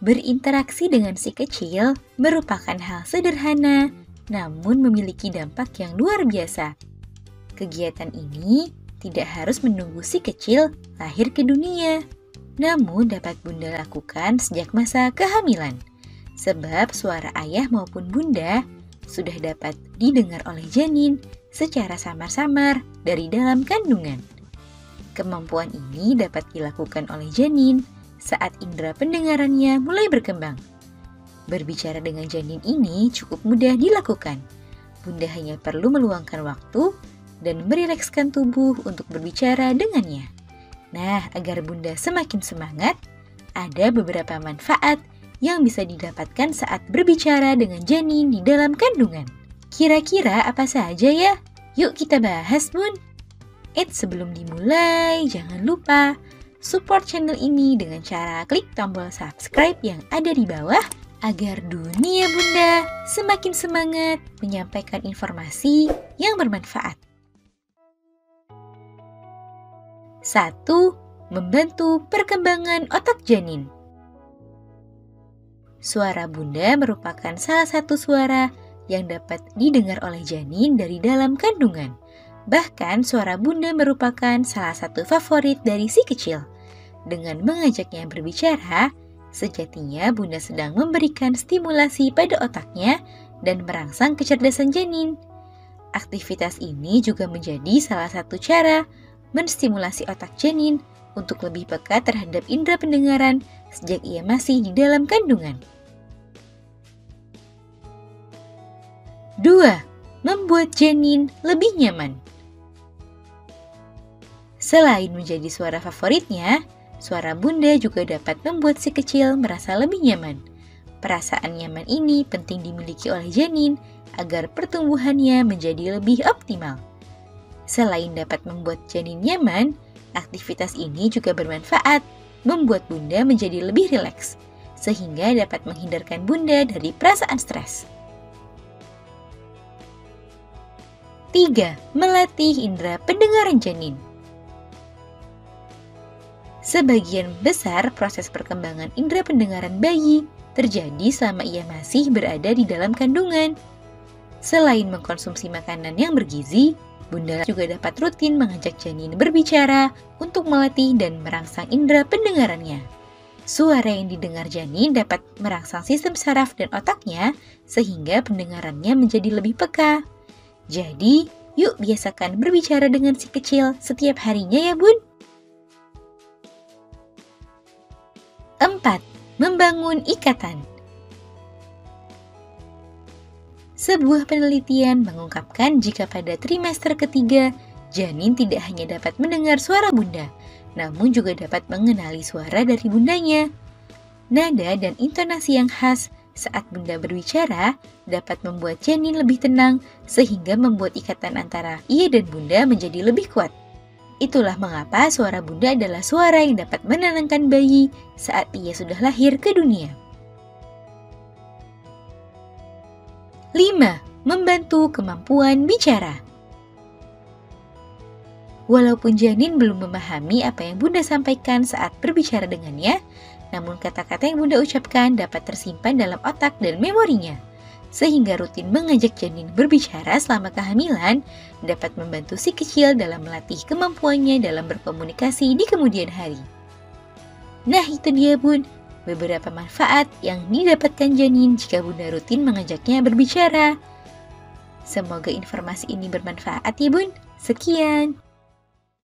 Berinteraksi dengan si kecil merupakan hal sederhana, namun memiliki dampak yang luar biasa. Kegiatan ini tidak harus menunggu si kecil lahir ke dunia, namun dapat Bunda lakukan sejak masa kehamilan. Sebab suara ayah maupun bunda sudah dapat didengar oleh janin secara samar-samar dari dalam kandungan. Kemampuan ini dapat dilakukan oleh janin saat indera pendengarannya mulai berkembang. Berbicara dengan janin ini cukup mudah dilakukan. Bunda hanya perlu meluangkan waktu dan merilekskan tubuh untuk berbicara dengannya. Nah, agar Bunda semakin semangat, ada beberapa manfaat yang bisa didapatkan saat berbicara dengan janin di dalam kandungan. Kira-kira apa saja ya? Yuk kita bahas, Bun. Sebelum dimulai, jangan lupa support channel ini dengan cara klik tombol subscribe yang ada di bawah agar dunia Bunda semakin semangat menyampaikan informasi yang bermanfaat. 1. Membantu perkembangan otak janin. Suara Bunda merupakan salah satu suara yang dapat didengar oleh janin dari dalam kandungan. Bahkan suara Bunda merupakan salah satu favorit dari si kecil. Dengan mengajaknya berbicara, sejatinya Bunda sedang memberikan stimulasi pada otaknya dan merangsang kecerdasan janin. Aktivitas ini juga menjadi salah satu cara menstimulasi otak janin untuk lebih peka terhadap indera pendengaran sejak ia masih di dalam kandungan. 2. Membuat janin lebih nyaman. Selain menjadi suara favoritnya, suara Bunda juga dapat membuat si kecil merasa lebih nyaman. Perasaan nyaman ini penting dimiliki oleh janin agar pertumbuhannya menjadi lebih optimal. Selain dapat membuat janin nyaman, aktivitas ini juga bermanfaat, membuat Bunda menjadi lebih rileks, sehingga dapat menghindarkan Bunda dari perasaan stres. 3. Melatih indera pendengaran janin. Sebagian besar proses perkembangan indera pendengaran bayi terjadi selama ia masih berada di dalam kandungan. Selain mengkonsumsi makanan yang bergizi, Bunda juga dapat rutin mengajak janin berbicara untuk melatih dan merangsang indera pendengarannya. Suara yang didengar janin dapat merangsang sistem saraf dan otaknya sehingga pendengarannya menjadi lebih peka. Jadi, yuk biasakan berbicara dengan si kecil setiap harinya ya, Bun. 4. Membangun ikatan. Sebuah penelitian mengungkapkan jika pada trimester ketiga, janin tidak hanya dapat mendengar suara Bunda, namun juga dapat mengenali suara dari bundanya. Nada dan intonasi yang khas saat Bunda berbicara dapat membuat janin lebih tenang sehingga membuat ikatan antara ia dan Bunda menjadi lebih kuat. Itulah mengapa suara Bunda adalah suara yang dapat menenangkan bayi saat ia sudah lahir ke dunia. 5. Membantu kemampuan bicara. Walaupun janin belum memahami apa yang Bunda sampaikan saat berbicara dengannya, namun kata-kata yang Bunda ucapkan dapat tersimpan dalam otak dan memorinya. Sehingga rutin mengajak janin berbicara selama kehamilan dapat membantu si kecil dalam melatih kemampuannya dalam berkomunikasi di kemudian hari. Nah, itu dia, Bun, beberapa manfaat yang didapatkan janin jika Bunda rutin mengajaknya berbicara. Semoga informasi ini bermanfaat ya, Bun. Sekian.